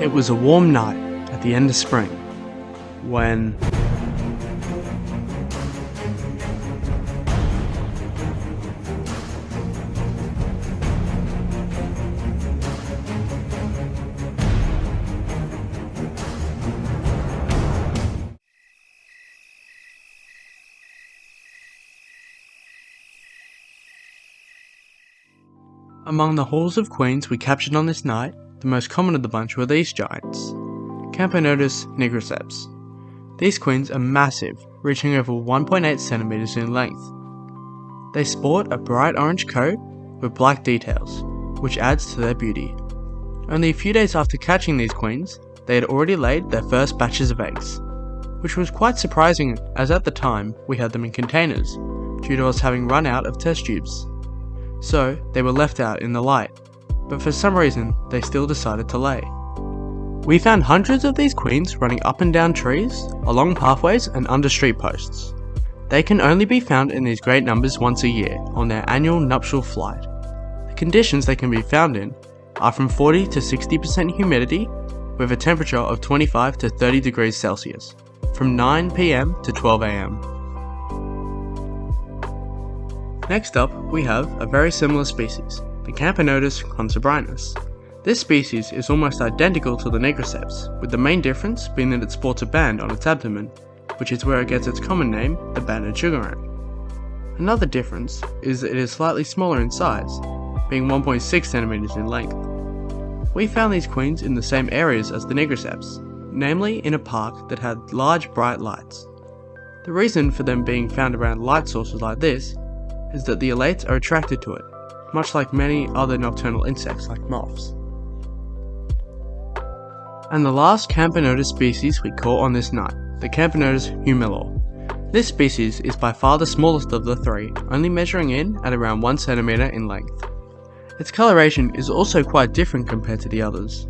It was a warm night at the end of spring when among the hauls of queens we captured on this night, the most common of the bunch were these giants, Camponotus nigriceps. These queens are massive, reaching over 1.8 centimeters in length. They sport a bright orange coat with black details, which adds to their beauty. Only a few days after catching these queens, they had already laid their first batches of eggs, which was quite surprising as at the time we had them in containers, due to us having run out of test tubes. So they were left out in the light, but for some reason they still decided to lay. We found hundreds of these queens running up and down trees, along pathways and under street posts. They can only be found in these great numbers once a year on their annual nuptial flight. The conditions they can be found in are from 40 to 60% humidity with a temperature of 25 to 30 degrees Celsius, from 9 PM to 12 AM. Next up, we have a very similar species, the Camponotus consobrinus. This species is almost identical to the nigriceps, with the main difference being that it sports a band on its abdomen, which is where it gets its common name, the banded sugar ant. Another difference is that it is slightly smaller in size, being 1.6 centimeters in length. We found these queens in the same areas as the nigriceps, namely in a park that had large bright lights. The reason for them being found around light sources like this is that the elates are attracted to it, much like many other nocturnal insects like moths. And the last Camponotus species we caught on this night, the Camponotus humilior. This species is by far the smallest of the three, only measuring in at around 1 centimeter in length. Its coloration is also quite different compared to the others,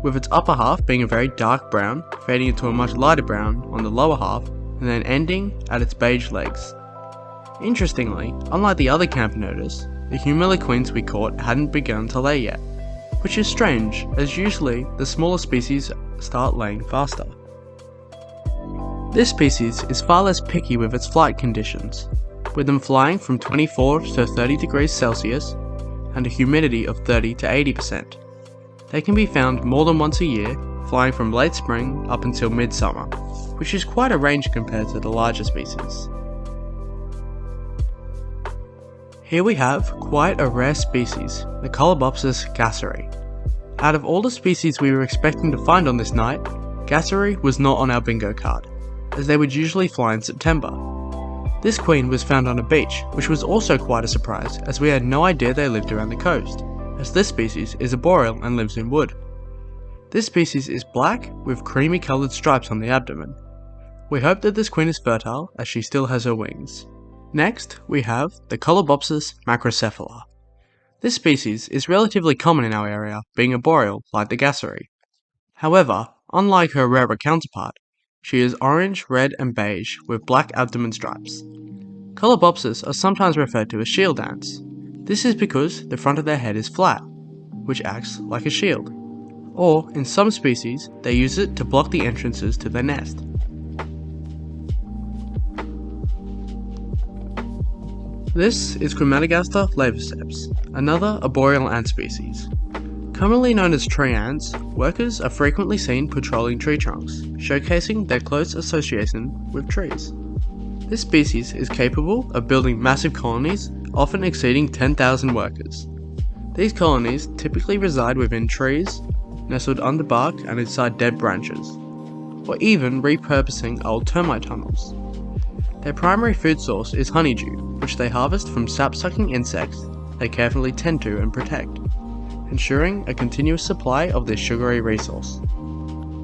with its upper half being a very dark brown, fading into a much lighter brown on the lower half, and then ending at its beige legs. Interestingly, unlike the other Camponotus, the humilior queens we caught hadn't begun to lay yet, which is strange, as usually the smaller species start laying faster. This species is far less picky with its flight conditions, with them flying from 24 to 30 degrees Celsius and a humidity of 30 to 80%. They can be found more than once a year, flying from late spring up until midsummer, which is quite a range compared to the larger species. Here we have quite a rare species, the Colobopsis gasseri. Out of all the species we were expecting to find on this night, gasseri was not on our bingo card, as they would usually fly in September. This queen was found on a beach, which was also quite a surprise, as we had no idea they lived around the coast, as this species is arboreal and lives in wood. This species is black with creamy coloured stripes on the abdomen. We hope that this queen is fertile, as she still has her wings. Next, we have the Colobopsis macrocephala. This species is relatively common in our area, being arboreal like the gasseri. However, unlike her rarer counterpart, she is orange, red and beige with black abdomen stripes. Colobopsis are sometimes referred to as shield ants. This is because the front of their head is flat, which acts like a shield. Or, in some species, they use it to block the entrances to their nest. This is Crematogaster laeviceps, another arboreal ant species. Commonly known as tree ants, workers are frequently seen patrolling tree trunks, showcasing their close association with trees. This species is capable of building massive colonies, often exceeding 10,000 workers. These colonies typically reside within trees, nestled under bark and inside dead branches, or even repurposing old termite tunnels. Their primary food source is honeydew, which they harvest from sap-sucking insects they carefully tend to and protect, ensuring a continuous supply of this sugary resource.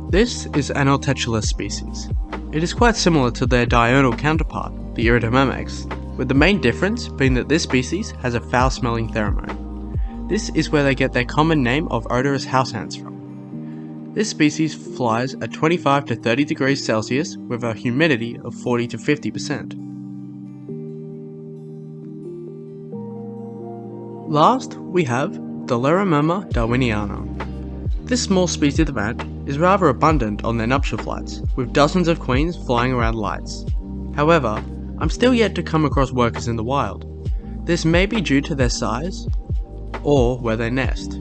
This is an Ochetellus species. It is quite similar to their diurnal counterpart, the Doleromyrma, with the main difference being that this species has a foul-smelling pheromone. This is where they get their common name of odorous house ants from. This species flies at 25 to 30 degrees Celsius with a humidity of 40 to 50%. Last, we have Doleromyrma darwiniana. This small species of ant is rather abundant on their nuptial flights, with dozens of queens flying around lights. However, I'm still yet to come across workers in the wild. This may be due to their size, or where they nest.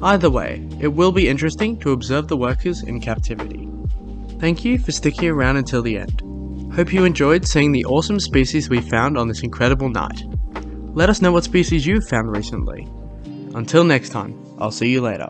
Either way, it will be interesting to observe the workers in captivity. Thank you for sticking around until the end. Hope you enjoyed seeing the awesome species we found on this incredible night. Let us know what species you've found recently. Until next time, I'll see you later.